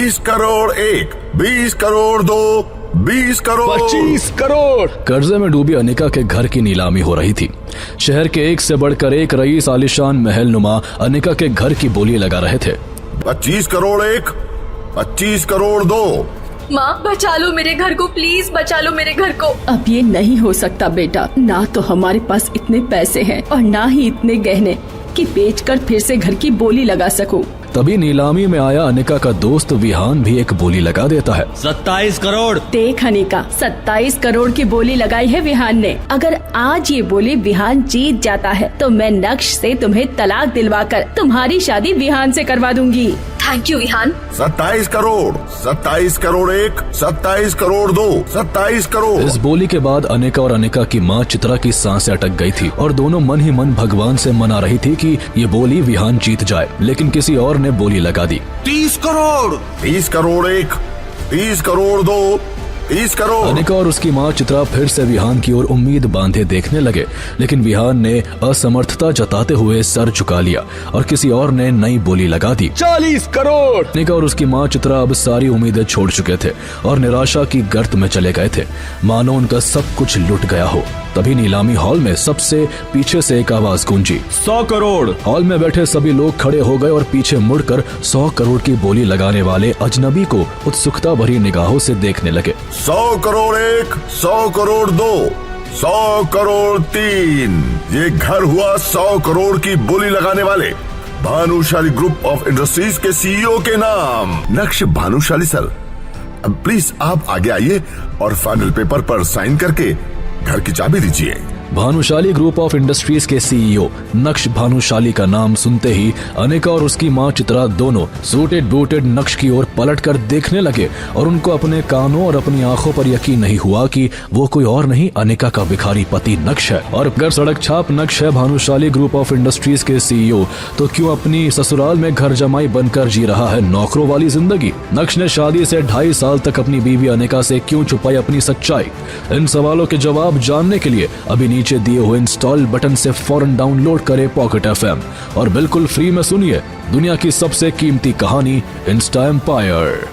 20 करोड़ 1, 20 करोड़ 2, 20 करोड़ 25 करोड़। कर्जे में डूबी अनिका के घर की नीलामी हो रही थी। शहर के एक से बढ़कर एक रईस आलिशान महल नुमा अनिका के घर की बोली लगा रहे थे। 25 करोड़ 1, 25 करोड़ 2। माँ बचा लो मेरे घर को, प्लीज बचा लो मेरे घर को। अब ये नहीं हो सकता बेटा, ना तो हमारे पास इतने पैसे हैं और ना ही इतने गहने कि बेचकर फिर से घर की बोली लगा सकूं। तभी नीलामी में आया अनिका का दोस्त विहान भी एक बोली लगा देता है। 27 करोड़। देख अनिका, 27 करोड़ की बोली लगाई है विहान ने। अगर आज ये बोली विहान जीत जाता है तो मैं नक्श से तुम्हें तलाक दिलवाकर तुम्हारी शादी विहान से करवा दूंगी। Thank you Vihaan. 27 करोड़, 27 करोड़ 1, 27 करोड़ 2, 27 करोड़। इस बोली के बाद अनिका और अनिका की माँ चित्रा की सांसें अटक गई थी और दोनों मन ही मन भगवान से मना रही थी कि ये बोली विहान जीत जाए, लेकिन किसी और ने बोली लगा दी। 30 करोड़। 30 करोड़ 1, 30 करोड़ 2, 30 करोड़। अनिका और उसकी माँ चित्रा फिर से विहान की ओर उम्मीद बांधे देखने लगे, लेकिन विहान ने असमर्थता जताते हुए सर झुका लिया और किसी और ने नई बोली लगा दी। 40 करोड़। अनिका और उसकी माँ चित्रा अब सारी उम्मीदें छोड़ चुके थे और निराशा की गर्त में चले गए थे, मानो उनका सब कुछ लुट गया हो। तभी नीलामी हॉल में सबसे पीछे से एक आवाज गूंजी, 100 करोड़। हॉल में बैठे सभी लोग खड़े हो गए और पीछे मुड़कर 100 करोड़ की बोली लगाने वाले अजनबी को उत्सुकता भरी निगाहों से देखने लगे। 100 करोड़ 1, 100 करोड़ 2, 100 करोड़ 3। ये घर हुआ 100 करोड़ की बोली लगाने वाले भानुशाली ग्रुप ऑफ इंडस्ट्रीज के सीईओ के नाम नक्श भानुशाली सर। प्लीज आप आगे आइए और फाइनल पेपर पर साइन करके घर की चाबी दीजिए। भानुशाली ग्रुप ऑफ इंडस्ट्रीज के सीईओ नक्श भानुशाली का नाम सुनते ही अनिका और उसकी माँ चित्रा दोनों सूटेड बूटेड नक्श की ओर पलटकर देखने लगे और उनको अपने कानों और अपनी आंखों पर यकीन नहीं हुआ कि वो कोई और नहीं अनिका का भिखारी पति नक्श है। और अगर सड़क छाप नक्श है भानुशाली ग्रुप ऑफ इंडस्ट्रीज के सीईओ, तो क्यों अपनी ससुराल में घर जमाई बनकर जी रहा है नौकरों वाली जिंदगी? नक्श ने शादी से 2.5 साल तक अपनी बीवी अनिका से क्यों छुपाई अपनी सच्चाई? इन सवालों के जवाब जानने के लिए अभी नीचे दिए हुए इंस्टॉल बटन से फौरन डाउनलोड करें पॉकेट FM और बिल्कुल फ्री में सुनिए दुनिया की सबसे कीमती कहानी इंस्टा एम्पायर।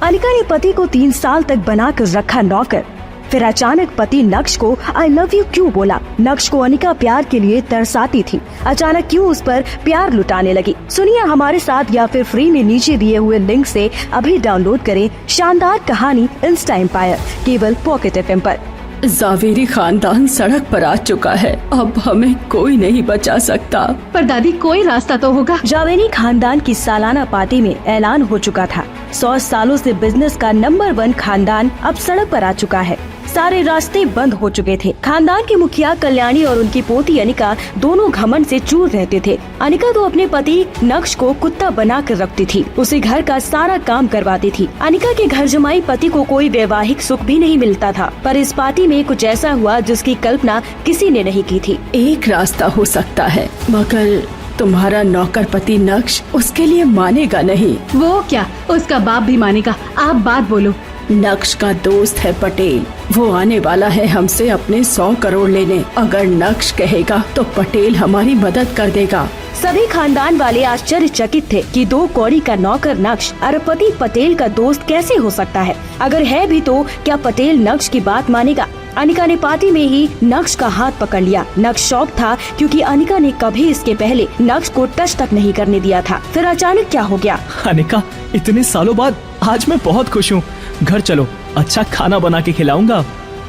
अनिका ने पति को 3 साल तक बनाकर रखा नौकर, फिर अचानक पति नक्श को आई लव यू क्यों बोला? नक्श को अनिका प्यार के लिए तरसाती थी, अचानक क्यों उस पर प्यार लुटाने लगी? सुनिए हमारे साथ या फिर फ्री में नीचे दिए हुए लिंक से अभी डाउनलोड करें शानदार कहानी इंस्टा एम्पायर केवल पॉकेट FM पर। जावेरी खानदान सड़क पर आ चुका है, अब हमें कोई नहीं बचा सकता। पर दादी कोई रास्ता तो होगा। जावेरी खानदान की सालाना पार्टी में ऐलान हो चुका था। 100 सालों से बिजनेस का नंबर 1 खानदान अब सड़क पर आ चुका है। सारे रास्ते बंद हो चुके थे। खानदान की मुखिया कल्याणी और उनकी पोती अनिका दोनों घमंड से चूर रहते थे। अनिका तो अपने पति नक्श को कुत्ता बना कर रखती थी, उसे घर का सारा काम करवाती थी। अनिका के घर जमाई पति को कोई वैवाहिक सुख भी नहीं मिलता था, पर इस पार्टी में कुछ ऐसा हुआ जिसकी कल्पना किसी ने नहीं की थी। एक रास्ता हो सकता है, मगर तुम्हारा नौकर पति नक्श उसके लिए मानेगा नहीं। वो क्या, उसका बाप भी मानेगा। आप बात बोलो। नक्श का दोस्त है पटेल, वो आने वाला है हमसे अपने 100 करोड़ लेने। अगर नक्श कहेगा तो पटेल हमारी मदद कर देगा। सभी खानदान वाले आश्चर्यचकित थे कि 2 कौड़ी का नौकर नक्श अरबपति पटेल का दोस्त कैसे हो सकता है? अगर है भी तो क्या पटेल नक्श की बात मानेगा? अनिका ने पार्टी में ही नक्श का हाथ पकड़ लिया। नक्श शॉक था क्योंकि अनिका ने कभी इसके पहले नक्श को टच तक नहीं करने दिया था। फिर अचानक क्या हो गया? अनिका, इतने सालों बाद आज मैं बहुत खुश हूँ। घर चलो, अच्छा खाना बना के खिलाऊंगा।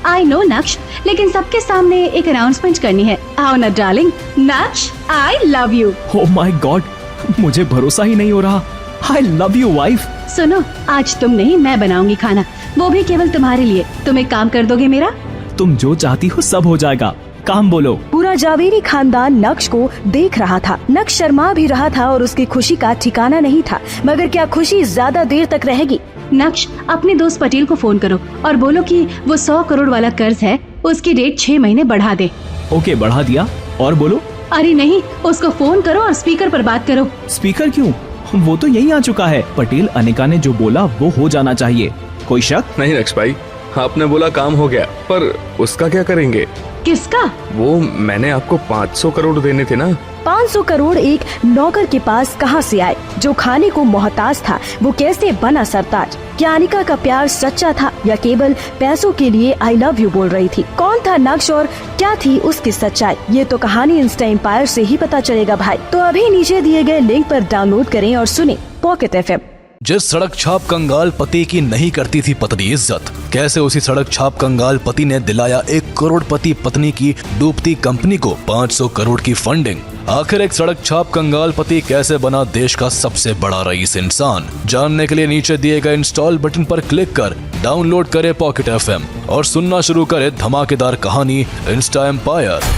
आई नो नक्श, लेकिन सबके सामने एक अनाउंसमेंट करनी है। आओ ना डार्लिंग। नक्श, I love you. Oh my God, मुझे भरोसा ही नहीं हो रहा। I love you wife. सुनो, आज तुम नहीं मैं बनाऊंगी खाना, वो भी केवल तुम्हारे लिए। तुम एक काम कर दोगे मेरा? तुम जो चाहती हो सब हो जाएगा, काम बोलो। पूरा जावेरी खानदान नक्श को देख रहा था। नक्श शर्मा भी रहा था और उसकी खुशी का ठिकाना नहीं था, मगर क्या खुशी ज्यादा देर तक रहेगी? नक्श, अपने दोस्त पटेल को फोन करो और बोलो कि वो 100 करोड़ वाला कर्ज है, उसकी डेट 6 महीने बढ़ा दे। ओके, बढ़ा दिया। और बोलो। अरे नहीं, उसको फोन करो और स्पीकर पर बात करो। स्पीकर क्यों? वो तो यही आ चुका है। पटेल अनिका ने जो बोला वो हो जाना चाहिए। कोई शक नहीं नक्श भाई, आपने बोला काम हो गया, पर उसका क्या करेंगे? किसका? वो मैंने आपको 500 करोड़ देने थे ना। 500 करोड़ एक नौकर के पास कहां से आए? जो खाने को मोहताज था वो कैसे बना सरताज? क्या अनिका का प्यार सच्चा था या केवल पैसों के लिए आई लव यू बोल रही थी? कौन था नक्श और क्या थी उसकी सच्चाई? ये तो कहानी इंस्टा एम्पायर से ही पता चलेगा भाई। तो अभी नीचे दिए गए लिंक पर डाउनलोड करें और सुने पॉकेट FM। जिस सड़क छाप कंगाल पति की नहीं करती थी पत्नी इज्जत, कैसे उसी सड़क छाप कंगाल पति ने दिलाया 1 करोड़पति पत्नी की डूबती कंपनी को 500 करोड़ की फंडिंग। आखिर एक सड़क छाप कंगाल पति कैसे बना देश का सबसे बड़ा रईस इंसान? जानने के लिए नीचे दिए गए इंस्टॉल बटन पर क्लिक कर डाउनलोड करे पॉकेट FM और सुनना शुरू करे धमाकेदार कहानी इंस्टा एम्पायर।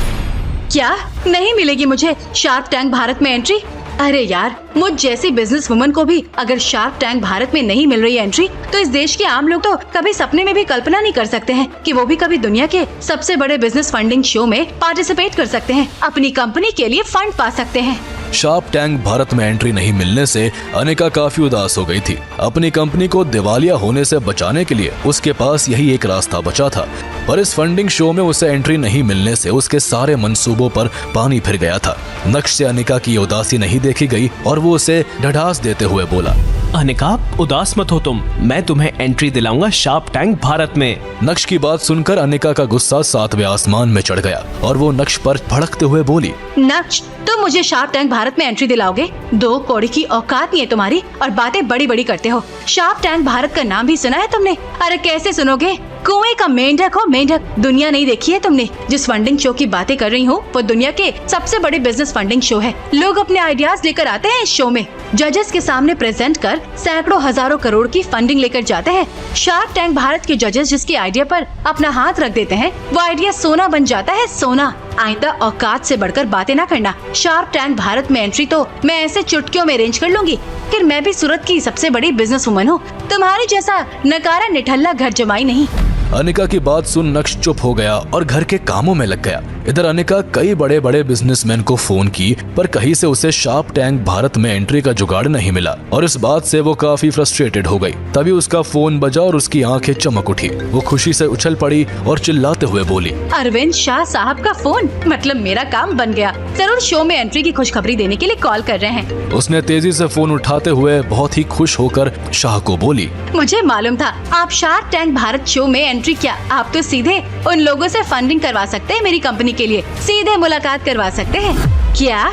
क्या नहीं मिलेगी मुझे शार्क टैंक भारत में एंट्री? अरे यार, मुझ जैसी बिजनेस वुमन को भी अगर शार्क टैंक भारत में नहीं मिल रही एंट्री, तो इस देश के आम लोग तो कभी सपने में भी कल्पना नहीं कर सकते हैं कि वो भी कभी दुनिया के सबसे बड़े बिजनेस फंडिंग शो में पार्टिसिपेट कर सकते हैं, अपनी कंपनी के लिए फंड पा सकते हैं। शार्क टैंक भारत में एंट्री नहीं मिलने से अनिका काफी उदास हो गई थी। अपनी कंपनी को दिवालिया होने से बचाने के लिए उसके पास यही एक रास्ता बचा था, पर इस फंडिंग शो में उसे एंट्री नहीं मिलने से उसके सारे मंसूबों पर पानी फिर गया था। नक्श से अनिका की उदासी नहीं देखी गई और वो उसे ढढ़ास देते हुए बोला, अनिका उदास मत हो तुम, मैं तुम्हें एंट्री दिलाऊंगा शार्क टैंक भारत में। नक्श की बात सुनकर अनिका का गुस्सा 7वें आसमान में चढ़ गया और वो नक्श पर भड़कते हुए बोली, नक्श, तुम मुझे शार्क टैंक भारत में एंट्री दिलाओगे? 2 कौड़ी की औकात नहीं है तुम्हारी और बातें बड़ी बड़ी करते हो। शार्क टैंक भारत का नाम भी सुना है तुमने? अरे कैसे सुनोगे? कुएं का मेंढक हो मेंढक, दुनिया नहीं देखी है तुमने। जिस फंडिंग शो की बातें कर रही हूँ वो दुनिया के सबसे बड़े बिजनेस फंडिंग शो है। लोग अपने आइडियाज लेकर आते हैं इस शो में, जजेस के सामने प्रेजेंट कर सैकड़ों हजारों करोड़ की फंडिंग लेकर जाते हैं। शार्क टैंक भारत के जजेस जिसके आइडिया पर अपना हाथ रख देते हैं वो आइडिया सोना बन जाता है, सोना। आइंदा औकात से बढ़कर बातें ना करना। शार्क टैंक भारत में एंट्री तो मैं ऐसे चुटकियों में अरेंज कर लूंगी। फिर मैं भी सूरत की सबसे बड़ी बिजनेस वुमन हूँ, तुम्हारी जैसा नकारा निठल्ला घर जमाई नहीं। अनिका की बात सुन नक्श चुप हो गया और घर के कामों में लग गया। इधर अनिका कई बड़े बड़े बिजनेसमैन को फोन की, पर कहीं से उसे शार्क टैंक भारत में एंट्री का जुगाड़ नहीं मिला और इस बात से वो काफी फ्रस्ट्रेटेड हो गई। तभी उसका फोन बजा और उसकी आंखें चमक उठी। वो खुशी से उछल पड़ी और चिल्लाते हुए बोली, अरविंद शाह साहब का फोन, मतलब मेरा काम बन गया। जरूर शो में एंट्री की खुशखबरी देने के लिए कॉल कर रहे हैं। उसने तेजी से फोन उठाते हुए बहुत ही खुश होकर शाह को बोली, मुझे मालूम था आप शार्क टैंक भारत शो में एंट्री क्या, आप तो सीधे उन लोगों से फंडिंग करवा सकते हैं, मेरी कंपनी के लिए सीधे मुलाकात करवा सकते हैं। क्या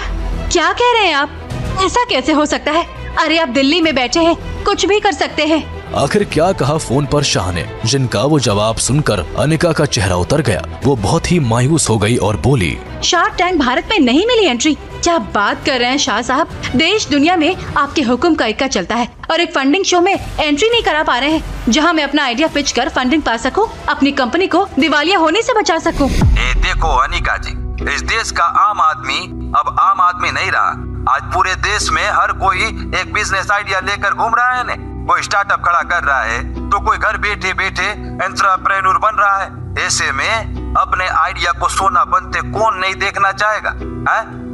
क्या कह रहे हैं आप? ऐसा कैसे हो सकता है? अरे आप दिल्ली में बैठे हैं, कुछ भी कर सकते हैं। आखिर क्या कहा फोन पर शाह ने, जिनका वो जवाब सुनकर अनिका का चेहरा उतर गया। वो बहुत ही मायूस हो गई और बोली, शार्क टैंक भारत में नहीं मिली एंट्री? क्या बात कर रहे हैं शाह साहब? देश दुनिया में आपके हुक्म का इक्का चलता है और एक फंडिंग शो में एंट्री नहीं करा पा रहे हैं जहां मैं अपना आइडिया पिच कर फंडिंग पा सकूं, अपनी कंपनी को दिवालिया होने से बचा सकूं। देखो अनिका जी, इस देश का आम आदमी अब आम आदमी नहीं रहा। आज पूरे देश में हर कोई एक बिजनेस आइडिया लेकर घूम रहा है, कोई स्टार्टअप खड़ा कर रहा है तो कोई घर बैठे बैठे एंटरप्रेन्योर बन रहा है। ऐसे में अपने आइडिया को सोना बनते कौन नहीं देखना चाहेगा?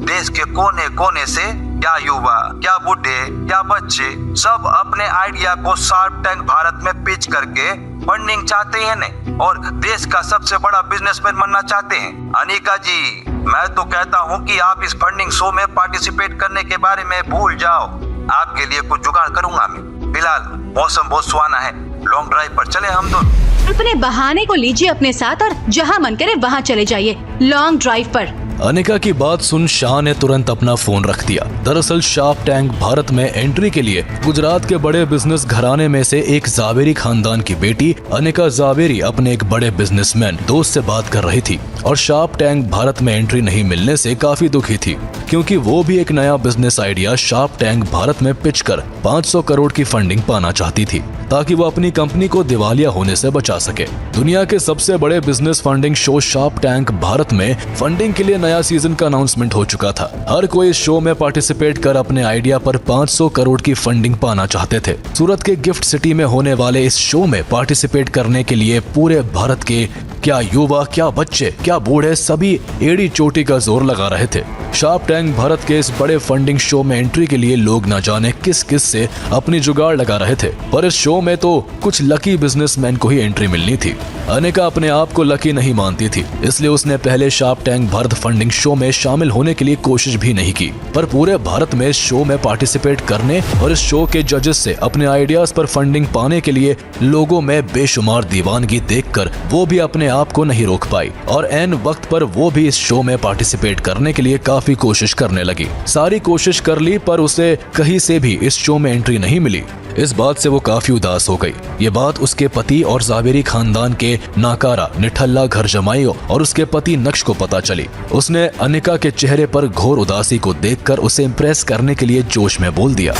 देश के कोने कोने से क्या युवा, क्या बूढ़े, क्या बच्चे सब अपने आइडिया को शार्क टैंक भारत में पिच करके फंडिंग चाहते हैं ने और देश का सबसे बड़ा बिजनेसमैन बनना चाहते हैं। अनिका जी, मैं तो कहता हूँ कि आप इस फंडिंग शो में पार्टिसिपेट करने के बारे में भूल जाओ। आपके लिए कुछ जुगाड़ करूंगा मैं। फिलहाल मौसम बहुत सुहाना है, लॉन्ग ड्राइव पर चले हम दोनों। अपने बहाने को लीजिए अपने साथ और जहां मन करे वहां चले जाइए लॉन्ग ड्राइव पर। अनिका की बात सुन शाह ने तुरंत अपना फोन रख दिया। दरअसल शार्क टैंक भारत में एंट्री के लिए गुजरात के बड़े बिजनेस घराने में से एक जावेरी खानदान की बेटी अनिका जावेरी अपने एक बड़े बिजनेसमैन दोस्त से बात कर रही थी और शार्क टैंक भारत में एंट्री नहीं मिलने से काफी दुखी थी, क्योंकि वो भी एक नया business idea shark tank Bharat में पिच कर 500 करोड़ की फंडिंग पाना चाहती थी ताकि वो अपनी कंपनी को दिवालिया होने से बचा सके। दुनिया के सबसे बड़े business funding show shark tank Bharat में फंडिंग के लिए नया सीजन का अनाउंसमेंट हो चुका था। हर कोई इस शो में पार्टिसिपेट कर अपने आइडिया पर 500 करोड़ की फंडिंग पाना चाहते थे। सूरत के गिफ्ट सिटी में होने वाले इस शो में पार्टिसिपेट करने के लिए पूरे भारत के क्या युवा, क्या बच्चे, क्या बूढ़े सभी एड़ी चोटी का जोर लगा रहे थे। शार्क टैंक भारत के इस बड़े फंडिंग शो में एंट्री के लिए लोग न जाने किस किस से अपनी जुगाड़ लगा रहे थे, पर इस शो में तो कुछ लकी बिजनेसमैन को ही एंट्री मिलनी थी। अनिका अपने आप को लकी नहीं मानती थी, इसलिए उसने पहले shark tank Bharat funding show में शामिल होने के लिए कोशिश भी नहीं की। पर पूरे भारत में इस शो में पार्टिसिपेट करने और इस शो के जजेस से अपने आइडियाज पर फंडिंग पाने के लिए लोगों में बेशुमार दीवानगी देखकर वो भी अपने आप को नहीं रोक पाई और ऐन वक्त पर वो भी इस शो में पार्टिसिपेट करने के लिए काफी कोशिश करने लगी। सारी कोशिश कर ली पर उसे कहीं से भी इस शो में एंट्री नहीं मिली। इस बात से वो काफी उदास हो गई। ये बात उसके पति और जावेरी खानदान के नाकारा निठल्ला घर जमाई और उसके पति नक्श को पता चली। उसने अनिका के चेहरे पर घोर उदासी को देखकर उसे इम्प्रेस करने के लिए जोश में बोल दिया,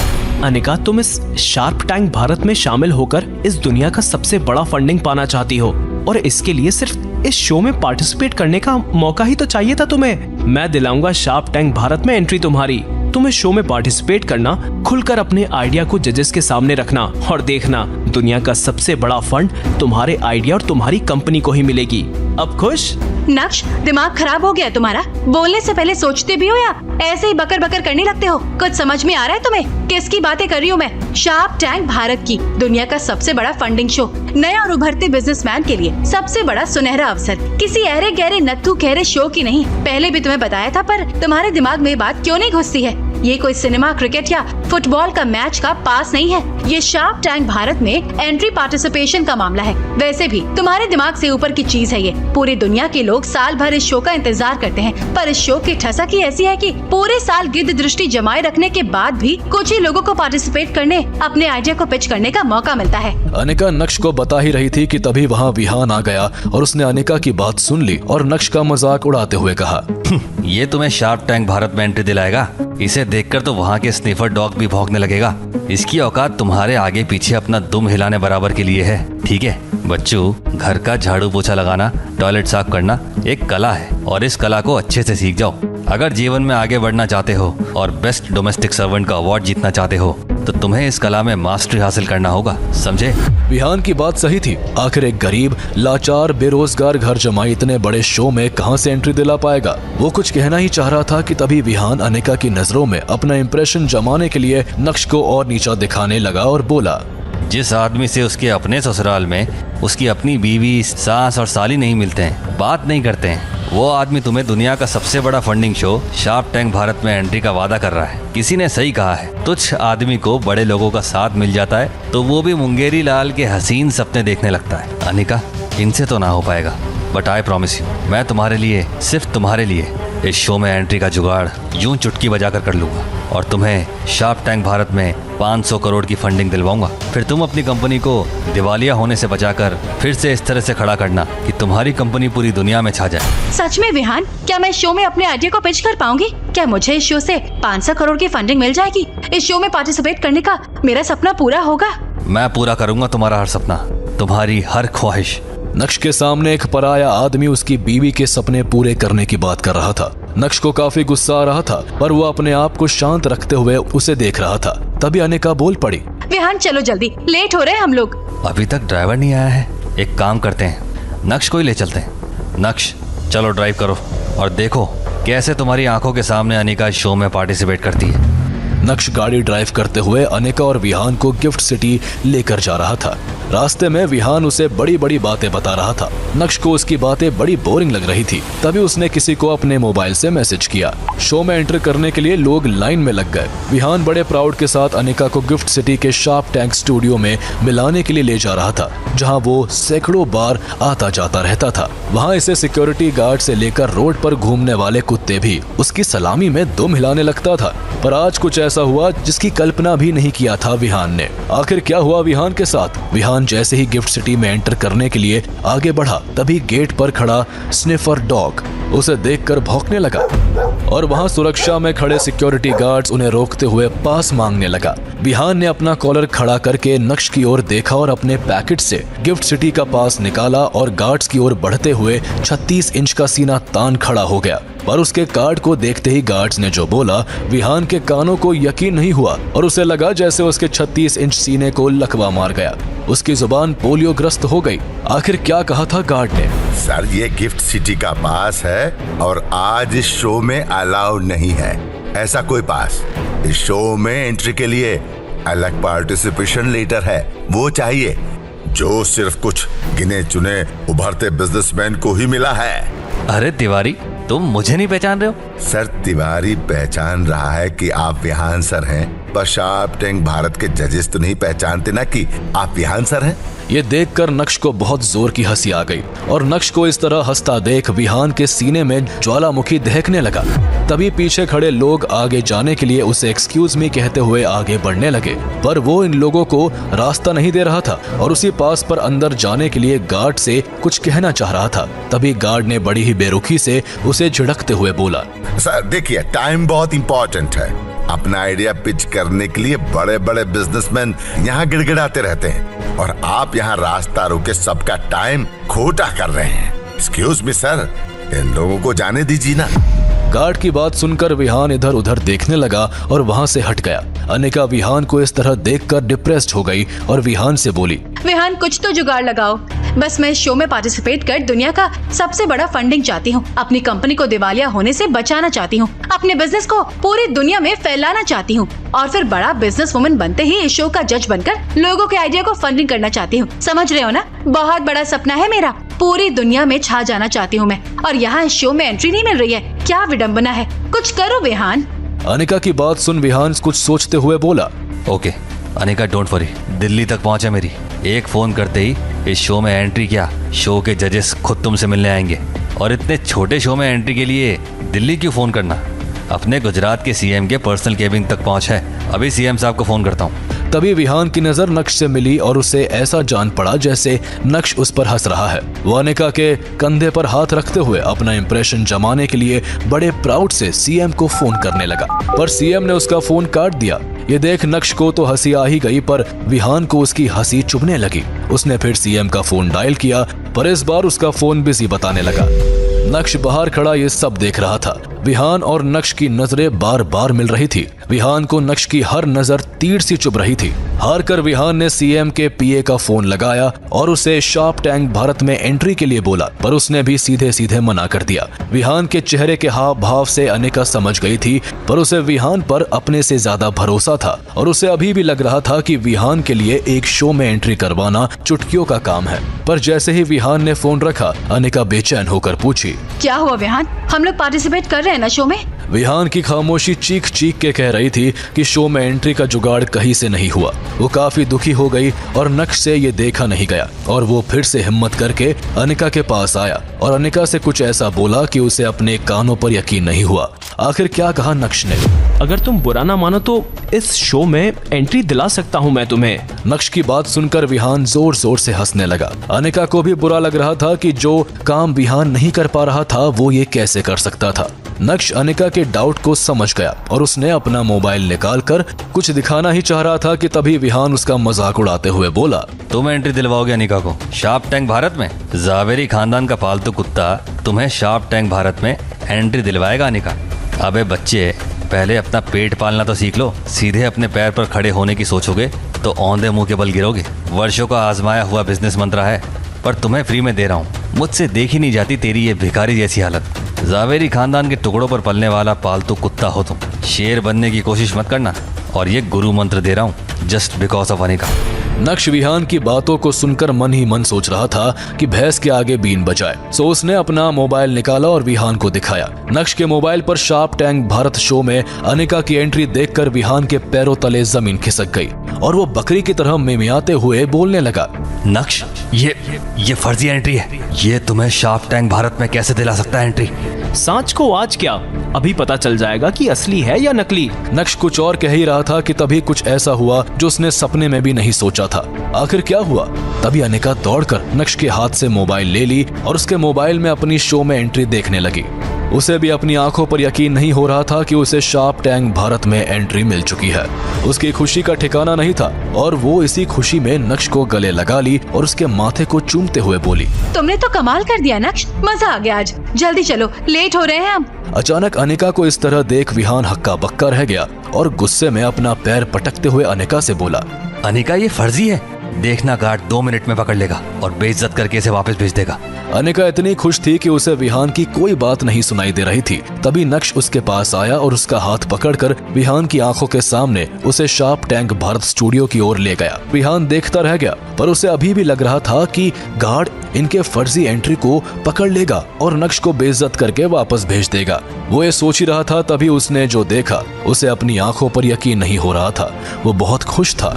अनिका, तुम इस शार्क टैंक भारत में शामिल होकर इस दुनिया का सबसे बड़ा फंडिंग पाना चाहती हो और इसके लिए सिर्फ इस शो में पार्टिसिपेट करने का मौका ही तो चाहिए था तुम्हें। मैं दिलाऊंगा शार्क टैंक भारत में एंट्री तुम्हारी। तुम इस शो में पार्टिसिपेट करना, खुलकर अपने आइडिया को जजेस के सामने रखना और देखना दुनिया का सबसे बड़ा फंड तुम्हारे आइडिया और तुम्हारी कंपनी को ही मिलेगी। अब खुश? नक्श, दिमाग खराब हो गया तुम्हारा? बोलने से पहले सोचते भी हो या ऐसे ही बकर बकर करने लगते हो? कुछ समझ में आ रहा है तुम्हें? किसकी बातें कर रही हूँ मैं? शार्क टैंक भारत की दुनिया का सबसे बड़ा फंडिंग शो, नया और उभरते बिजनेसमैन के लिए सबसे बड़ा सुनहरा अवसर, किसी अहरे गहरे नत्थु खैरे शो की नहीं। पहले भी तुम्हें बताया था, पर तुम्हारे दिमाग में बात क्यों नहीं घुसती है? ये कोई सिनेमा, क्रिकेट या फुटबॉल का मैच का पास नहीं है। ये शार्क टैंक भारत में एंट्री पार्टिसिपेशन का मामला है। वैसे भी तुम्हारे दिमाग से ऊपर की चीज है ये। पूरी दुनिया के लोग साल भर इस शो का इंतजार करते हैं, पर इस शो की ठसक ही ऐसी है कि पूरे साल गिद्ध दृष्टि जमाए रखने के बाद भी कुछ ही लोगों को पार्टिसिपेट करने, अपने आइडिया को पिच करने का मौका मिलता है। अनिका नक्श को बता ही रही थी कि तभी वहाँ विहान आ गया और उसने अनिका की बात सुन ली और नक्श का मजाक उड़ाते हुए कहा, ये तुम्हें शार्क टैंक भारत में एंट्री दिलाएगा? इसे देखकर तो वहाँ के स्निफर डॉग भी भौंकने लगेगा। इसकी औकात तुम्हारे आगे पीछे अपना दुम हिलाने बराबर के लिए है। ठीक है बच्चों, घर का झाड़ू पोछा लगाना, टॉयलेट साफ करना एक कला है और इस कला को अच्छे से सीख जाओ। अगर जीवन में आगे बढ़ना चाहते हो और बेस्ट डोमेस्टिक सर्वेंट का अवार्ड जीतना चाहते हो तो तुम्हें इस कला में मास्टरी हासिल करना होगा, समझे? विहान की बात सही थी। आखिर एक गरीब, लाचार, बेरोजगार घर जमाई इतने बड़े शो में कहां से एंट्री दिला पाएगा? वो कुछ कहना ही चाह रहा था कि तभी विहान अनिका की नजरों में अपना इंप्रेशन जमाने के लिए नक्श को और नीचा दिखाने लगा और बोला, जिस आदमी से उसके अपने ससुराल में उसकी अपनी बीवी, सास और साली नहीं मिलते हैं, बात नहीं करते हैं, वो आदमी तुम्हें दुनिया का सबसे बड़ा funding show shark tank Bharat में एंट्री का वादा कर रहा है। किसी ने सही कहा है, तुच्छ आदमी को बड़े लोगों का साथ मिल जाता है तो वो भी मुंगेरी लाल के हसीन सपने देखने लगता है। अनिका, इनसे तो ना हो पाएगा, बट आई प्रॉमिस यू, मैं तुम्हारे लिए, सिर्फ तुम्हारे लिए इस शो में एंट्री का जुगाड़ यूं चुटकी बजाकर कर लूंगा और तुम्हें शार्क टैंक भारत में 500 करोड़ की फंडिंग दिलवाऊंगा। फिर तुम अपनी कंपनी को दिवालिया होने से बचाकर फिर से इस तरह से खड़ा करना कि तुम्हारी कंपनी पूरी दुनिया में छा जाए। सच में विहान, क्या मैं इस शो में अपने आइडिया को पिच कर पाऊंगी? क्या मुझे इस शो से 500 करोड़ की फंडिंग मिल जाएगी? इस शो में पार्टिसिपेट करने का मेरा सपना पूरा होगा? मैं पूरा करूंगा तुम्हारा हर सपना, तुम्हारी हर ख्वाहिश। नक्श के सामने एक पराया आदमी उसकी बीवी के सपने पूरे करने की बात कर रहा था। नक्श को काफी गुस्सा आ रहा था, पर वो अपने आप को शांत रखते हुए उसे देख रहा था। तभी अनिका बोल पड़ी, विहान चलो जल्दी, लेट हो रहे हैं हम लोग। अभी तक ड्राइवर नहीं आया है, एक काम करते हैं, नक्श को ही ले चलते हैं। नक्श, चलो ड्राइव करो और देखो कैसे तुम्हारी आंखों के सामने अनिका इस शो में पार्टिसिपेट करती है। नक्श गाड़ी ड्राइव करते हुए अनिका और विहान को गिफ्ट सिटी लेकर जा रहा था। रास्ते में विहान उसे बड़ी बड़ी बातें बता रहा था। नक्श को उसकी बातें बड़ी बोरिंग लग रही थी। तभी उसने किसी को अपने मोबाइल से मैसेज किया। शो में एंटर करने के लिए लोग लाइन में लग गए। विहान बड़े प्राउड के साथ अनिका को गिफ्ट सिटी के शार्क टैंक स्टूडियो में मिलाने के लिए ले जा रहा था, जहां वो सैकड़ों बार आता जाता रहता था। वहां इसे सिक्योरिटी गार्ड से लेकर रोड पर घूमने वाले कुत्ते भी उसकी सलामी में दुम हिलाने लगता था। पर आज कुछ ऐसा हुआ जिसकी कल्पना भी नहीं किया था विहान ने। आखिर क्या हुआ विहान के साथ? विहान जैसे ही गिफ्ट सिटी में एंटर करने के लिए आगे बढ़ा, तभी गेट पर खड़ा स्निफर डॉग उसे देखकर भौंकने लगा और वहां सुरक्षा में खड़े सिक्योरिटी गार्ड्स उन्हें रोकते हुए पास मांगने लगा। विहान ने अपना कॉलर खड़ा करके नक्श की ओर देखा और अपने पैकेट से गिफ्ट सिटी का पास निकाला और गार्ड्स की ओर बढ़ते हुए 36 इंच का सीना तान खड़ा हो गया। पर उसके कार्ड को देखते ही गार्ड्स ने जो बोला, विहान के कानों को यकीन नहीं हुआ और उसे लगा जैसे उसके 36 इंच सीने को लकवा मार गया उसकी जुबान पोलियोग्रस्त हो गई। आखिर क्या कहा था गार्ड ने? सर, ये गिफ्ट सिटी का पास है और आज इस शो में अलाउड नहीं है ऐसा कोई पास। इस शो में एंट्री के लिए अलग पार्टिसिपेशन लेटर है, वो चाहिए, जो सिर्फ कुछ गिने चुने उभरते बिजनेसमैन को ही मिला है। अरे तिवारी, तुम मुझे नहीं पहचान रहे हो? सर, तिवारी पहचान रहा है कि आप विहान सर हैं, पर शार्प टैंक भारत के जजेस तो नहीं पहचानते ना कि आप विहान सर हैं। ये देखकर नक्श को बहुत जोर की हंसी आ गई और नक्श को इस तरह हंसता देख विहान के सीने में ज्वालामुखी दहकने लगा। तभी पीछे खड़े लोग आगे जाने के लिए उसे एक्सक्यूज मी कहते हुए आगे बढ़ने लगे, पर वो इन लोगों को रास्ता नहीं दे रहा था और उसी पास पर अंदर जाने के लिए गार्ड से कुछ कहना चाह रहा था। तभी गार्ड ने बड़ी ही बेरुखी से उसे झिड़कते हुए बोला, सर देखिए, टाइम बहुत इंपॉर्टेंट है। अपना आइडिया पिच करने के लिए बड़े बड़े बिजनेसमैन यहाँ गिड़गिड़ाते रहते हैं और आप यहाँ रास्ता रोके सबका टाइम खोटा कर रहे हैं। एक्सक्यूज मी सर, इन लोगों को जाने दीजिए ना। गार्ड की बात सुनकर विहान इधर उधर देखने लगा और वहाँ से हट गया। अनिका विहान को इस तरह देखकर डिप्रेस्ड हो गई और विहान से बोली, विहान कुछ तो जुगाड़ लगाओ। बस मैं इस शो में पार्टिसिपेट कर दुनिया का सबसे बड़ा फंडिंग चाहती हूँ। अपनी कंपनी को दिवालिया होने से बचाना चाहती हूँ। अपने बिजनेस को पूरी दुनिया में फैलाना चाहती हूँ और फिर बड़ा बिजनेस वुमन बनते ही इस शो का जज बनकर लोगों के आइडिया को फंडिंग करना चाहती हूँ। समझ रहे हो ना? बहुत बड़ा सपना है मेरा। पूरी दुनिया में छा जाना चाहती हूँ मैं, और यहाँ इस शो में एंट्री नहीं मिल रही है। क्या विडम्बना है, कुछ करो विहान। अनिका की बात सुन विहान कुछ सोचते हुए बोला, okay Anika, don't worry, Delhi तक पहुंचा मेरी। एक फोन करते ही इस शो में एंट्री क्या, शो के जजेस खुद तुमसे मिलने आएंगे। और इतने छोटे शो में एंट्री के लिए दिल्ली क्यों फोन करना? अपने गुजरात के सीएम के पर्सनल केबिन तक पहुंच है। अभी सीएम साहब को फोन करता हूँ। तभी विहान की नजर नक्श से मिली और उसे ऐसा जान पड़ा जैसे नक्श उस पर हंस रहा है। वो अनिका के कंधे पर हाथ रखते हुए अपना इंप्रेशन जमाने के लिए बड़े प्राउड से सीएम को फोन करने लगा, पर सीएम ने उसका फोन काट दिया। ये देख नक्श को तो हंसी आ ही गई, पर विहान को उसकी हंसी चुभने लगी। उसने फिर सीएम का फोन डायल किया, पर इस बार उसका फोन बिजी बताने लगा। नक्श बाहर खड़ा ये सब देख रहा था। विहान और नक्श की नजरें बार बार मिल रही थी। विहान को नक्श की हर नजर तीर सी चुभ रही थी। हार कर विहान ने सीएम के पीए का फोन लगाया और उसे शार्प टैंक भारत में एंट्री के लिए बोला, पर उसने भी सीधे सीधे मना कर दिया। विहान के चेहरे के हाव भाव से अनिका समझ गई थी, पर उसे विहान पर अपने से ज्यादा भरोसा था और उसे अभी भी लग रहा था कि विहान के लिए एक शो में एंट्री करवाना चुटकियों का काम है। पर जैसे ही विहान ने फोन रखा, अनिका बेचैन होकर पूछी, क्या हुआ विहान? हम लोग पार्टिसिपेट कर रहे हैं ना शो में? विहान की खामोशी चीख चीख के कह रही थी कि शो में एंट्री का जुगाड़ कहीं से नहीं हुआ। वो काफी दुखी हो गई और नक्श से ये देखा नहीं गया और वो फिर से हिम्मत करके अनिका के पास आया और अनिका से कुछ ऐसा बोला कि उसे अपने कानों पर यकीन नहीं हुआ। आखिर क्या कहा नक्श ने? अगर तुम बुरा ना मानो तो इस शो में एंट्री दिला सकता हूँ मैं तुम्हें। नक्श की बात सुनकर विहान जोर जोर से हंसने लगा। अनिका को भी बुरा लग रहा था कि जो काम विहान नहीं कर पा रहा था वो ये कैसे कर सकता था। नक्श अनिका के डाउट को समझ गया और उसने अपना मोबाइल निकालकर कुछ दिखाना ही चाह रहा था कि तभी विहान उसका मजाक उड़ाते हुए बोला, तुम एंट्री दिलवाओगे अनिका को शार्प टैंक भारत में? जावेरी खानदान का पालतू कुत्ता तुम्हें शार्प टैंक भारत में एंट्री दिलवाएगा अनिका? अबे बच्चे, पहले अपना पेट पालना तो सीख लो। सीधे अपने पैर पर खड़े होने की सोचोगे तो औंधे मुंह के बल गिरोगे। वर्षों का आजमाया हुआ बिजनेस मंत्रा है, पर तुम्हें फ्री में दे रहा हूँ। मुझसे देखी नहीं जाती तेरी ये भिखारी जैसी हालत। जावेरी खानदान के टुकड़ों पर पलने वाला पालतू कुत्ता हो तुम। शेर बनने की कोशिश मत करना, और ये गुरु मंत्र दे रहा हूँ जस्ट बिकॉज ऑफ अनिका। नक्श विहान की बातों को सुनकर मन ही मन सोच रहा था कि भैंस के आगे बीन बजाए। सो उसने अपना मोबाइल निकाला और विहान को दिखाया। नक्श के मोबाइल पर शार्प टैंक भारत शो में अनिका की एंट्री देखकर विहान के पैरों तले जमीन खिसक गई और वो बकरी की तरह मिमियाते हुए बोलने लगा, नक्श, ये फर्जी एंट्री है। ये तुम्हें शार्प टैंक भारत में कैसे दिला सकता है एंट्री? सांच को आज क्या, अभी पता चल जाएगा कि असली है या नकली। नक्श कुछ और कह ही रहा था कि तभी कुछ ऐसा हुआ जो उसने सपने में भी नहीं सोचा था। आखिर क्या हुआ? तभी अनिका दौड़कर नक्श के हाथ से मोबाइल ले ली और उसके मोबाइल में अपनी शो में एंट्री देखने लगी। उसे भी अपनी आंखों पर यकीन नहीं हो रहा था कि उसे शार्प टैंक भारत में एंट्री मिल चुकी है। उसकी खुशी का ठिकाना नहीं था और वो इसी खुशी में नक्श को गले लगा ली और उसके माथे को चूमते हुए बोली, तुमने तो कमाल कर दिया नक्श, मजा आ गया आज। जल्दी चलो, लेट हो रहे हैं हम। अचानक अनिका को इस तरह देख विहान हक्का बक्का रह गया और गुस्से में अपना पैर पटकते हुए अनिका से बोला, अनिका, ये फर्जी है। देखना गार्ड 2 मिनट में पकड़ लेगा और बेइज्जत करके इसे वापस भेज देगा। अनिका इतनी खुश थी कि उसे विहान की कोई बात नहीं सुनाई दे रही थी। तभी नक्श उसके पास आया और उसका हाथ पकड़कर विहान की आंखों के सामने उसे शार्प टैंक भारत स्टूडियो की ओर ले गया। विहान देखता रह गया, पर उसे अभी भी लग रहा था कि गार्ड इनके फर्जी एंट्री को पकड़ लेगा और नक्श को बेइज्जत करके वापस भेज देगा। वो ये सोच ही रहा था, तभी उसने जो देखा उसे अपनी आंखों पर यकीन नहीं हो रहा था। वो बहुत खुश था।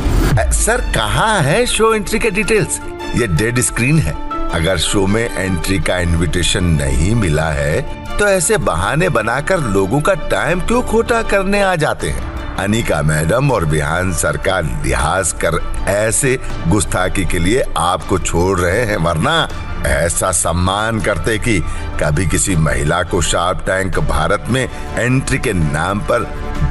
सर, कहाँ है शो एंट्री के डिटेल्स? ये डेड स्क्रीन है। अगर शो में एंट्री का इनविटेशन नहीं मिला है तो ऐसे बहाने बनाकर लोगों का टाइम क्यों खोटा करने आ जाते हैं? अनिका मैडम और विहान सर का लिहाज कर ऐसे गुस्ताखी के लिए आपको छोड़ रहे हैं, वरना ऐसा सम्मान करते कि कभी किसी महिला को शार्प टैंक भारत में एंट्री के नाम पर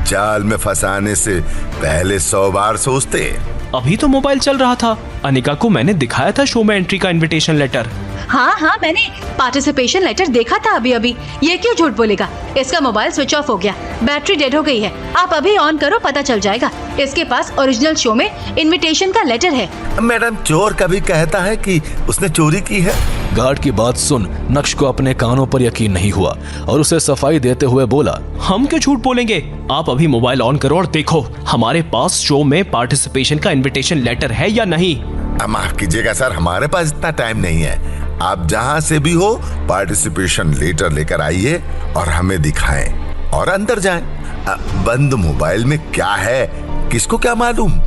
जाल में फंसाने से पहले 100 बार सोचते। अभी तो मोबाइल चल रहा था। अनिका को मैंने दिखाया था शो में एंट्री का इनविटेशन लेटर। हाँ, मैंने पार्टिसिपेशन लेटर देखा था अभी। ये क्यों झूठ बोलेगा? इसका मोबाइल स्विच ऑफ हो गया, बैटरी डेड हो गई है। आप अभी ऑन करो, पता चल जाएगा। इसके पास ओरिजिनल शो में इनविटेशन का लेटर है। मैडम, चोर कभी कहता है कि उसने चोरी की है? गार्ड की बात सुन नक्श को अपने कानों पर यकीन नहीं हुआ और उसे सफाई देते हुए बोला, हम क्यों झूठ बोलेंगे? आप अभी मोबाइल ऑन करो और देखो हमारे पास शो में पार्टिसिपेशन का इनविटेशन लेटर है या नहीं। माफ कीजिएगा सर, हमारे पास इतना टाइम नहीं है। आप जहाँ से भी हो पार्टिसिपेशन लेटर लेकर आइए और हमें दिखाएं और अंदर जाएं। बंद मोबाइल में क्या है, किसको क्या मालूम?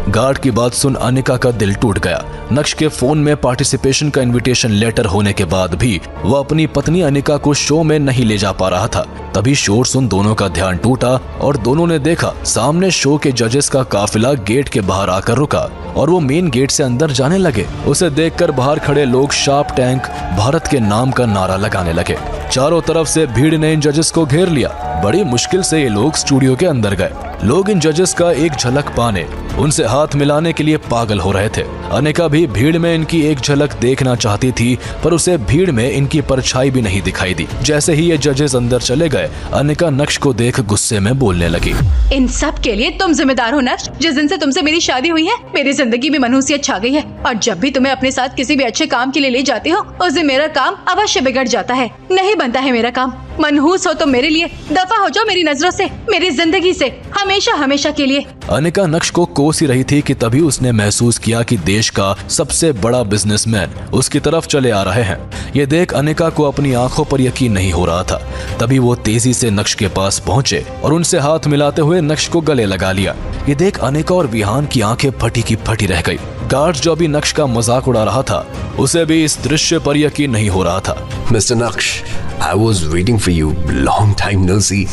गार्ड की बात सुन अनिका का दिल टूट गया। नक्श के फोन में पार्टिसिपेशन का इनविटेशन लेटर होने के बाद भी वो अपनी पत्नी अनिका को शो में नहीं ले जा पा रहा था। तभी शोर सुन दोनों का ध्यान टूटा और दोनों ने देखा सामने शो के जजेस का काफिला गेट के बाहर आकर रुका और वो मेन गेट से अंदर जाने लगे। उसे देखकर बाहर खड़े लोग शार्प टैंक भारत के नाम का नारा लगाने लगे। चारों तरफ से भीड़ ने इन जजेस को घेर लिया। बड़ी मुश्किल से ये लोग स्टूडियो के अंदर गए। लोग इन जजेस का एक झलक पाने उनसे हाथ मिलाने के लिए पागल हो रहे थे। अनिका भी भीड़ में इनकी एक झलक देखना चाहती थी, पर उसे भीड़ में इनकी परछाई भी नहीं दिखाई दी। जैसे ही ये जजेस अंदर चले गए, अनिका नक्श को देख गुस्से में बोलने लगी, इन सब के लिए तुम जिम्मेदार हो नक्श। जिस दिन से तुमसे मेरी शादी हुई है, मेरी जिंदगी में मनहूसियत छा गई है और जब भी तुम्हें अपने साथ किसी भी अच्छे काम के लिए ले जाती हो, उस दिन मेरा काम अवश्य बिगड़ जाता है। नहीं बनता है मेरा काम। मनहूस हो तो मेरे लिए दफा हो जाओ मेरी नजरों से, मेरी जिंदगी से, हमेशा हमेशा के लिए। अनिका नक्श को कोस ही रही थी कि तभी उसने महसूस किया कि देश का सबसे बड़ा बिजनेसमैन उसकी तरफ चले आ रहे हैं। ये देख अनिका को अपनी आंखों पर यकीन नहीं हो रहा था। तभी वो तेजी से नक्श के पास पहुंचे और उनसे हाथ मिलाते हुए नक्श को गले लगा लिया। ये देख अनिका और विहान की आंखें फटी की फटी रह गई। गार्ड जो अभी नक्श का मजाक उड़ा रहा था, उसे भी इस दृश्य पर यकीन नहीं हो रहा था। मिस्टर नक्श, I was waiting for you. Long time no see.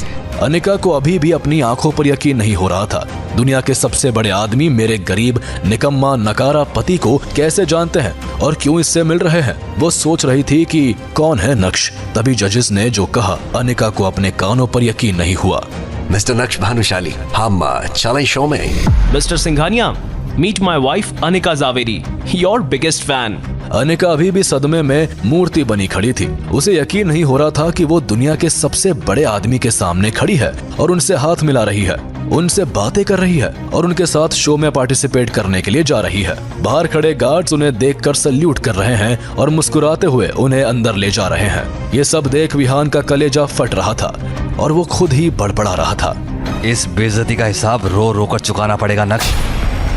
Anika को अभी भी अपनी आंखों पर यकीन नहीं हो रहा था। दुनिया के सबसे बड़े आदमी मेरे गरीब निकम्मा नकारा पति को कैसे जानते हैं और क्यों इससे मिल रहे हैं? वो सोच रही थी कि कौन है नक्श। तभी जजेस ने जो कहा, अनिका को अपने कानों पर यकीन नहीं हुआ। मिस्टर नक्श भानुशाली, हम चलें शो में। Mister Singhania, meet my wife Anika Javeri, your biggest fan. Anika अभी भी सदमे में मूर्ति बनी खड़ी थी। उसे यकीन नहीं हो रहा था कि वो दुनिया के सबसे बड़े आदमी के सामने खड़ी है और उनसे हाथ मिला रही है, उनसे बातें कर रही है और उनके साथ शो में पार्टिसिपेट करने के लिए जा रही है। बाहर खड़े गार्ड्स उन्हें देखकर सल्यूट कर रहे हैं और मुस्कुराते हुए उन्हें अंदर ले जा रहे हैं। ये सब देख विहान का कलेजा फट रहा था और वो खुद ही बड़बड़ा रहा था। इस बेइज्जती का हिसाब रो रो कर चुकाना पड़ेगा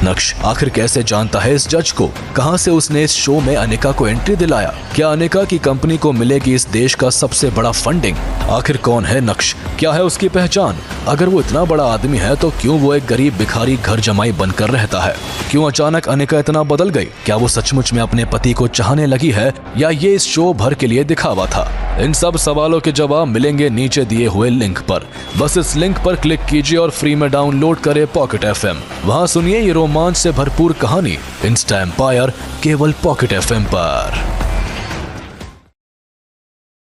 नक्श आखिर कैसे जानता है इस जज को? कहां से उसने इस शो में अनिका को एंट्री दिलाया? क्या अनिका की कंपनी को मिलेगी इस देश का सबसे बड़ा फंडिंग? आखिर कौन है नक्श? क्या है उसकी पहचान? अगर वो इतना बड़ा आदमी है तो क्यों वो एक गरीब भिखारी घर जमाई बनकर रहता है? क्यों अचानक अनिका इतना बदल गई? क्या वो सचमुच में अपने पति को चाहने लगी है या ये इस शो भर के लिए दिखावा था? इन सब सवालों के जवाब मिलेंगे नीचे दिए हुए लिंक पर। बस इस लिंक पर क्लिक कीजिए और फ्री में डाउनलोड करें पॉकेट FM। वहाँ सुनिए ये रोमांच से भरपूर कहानी इंस्टा एम्पायर केवल पॉकेट FM पर।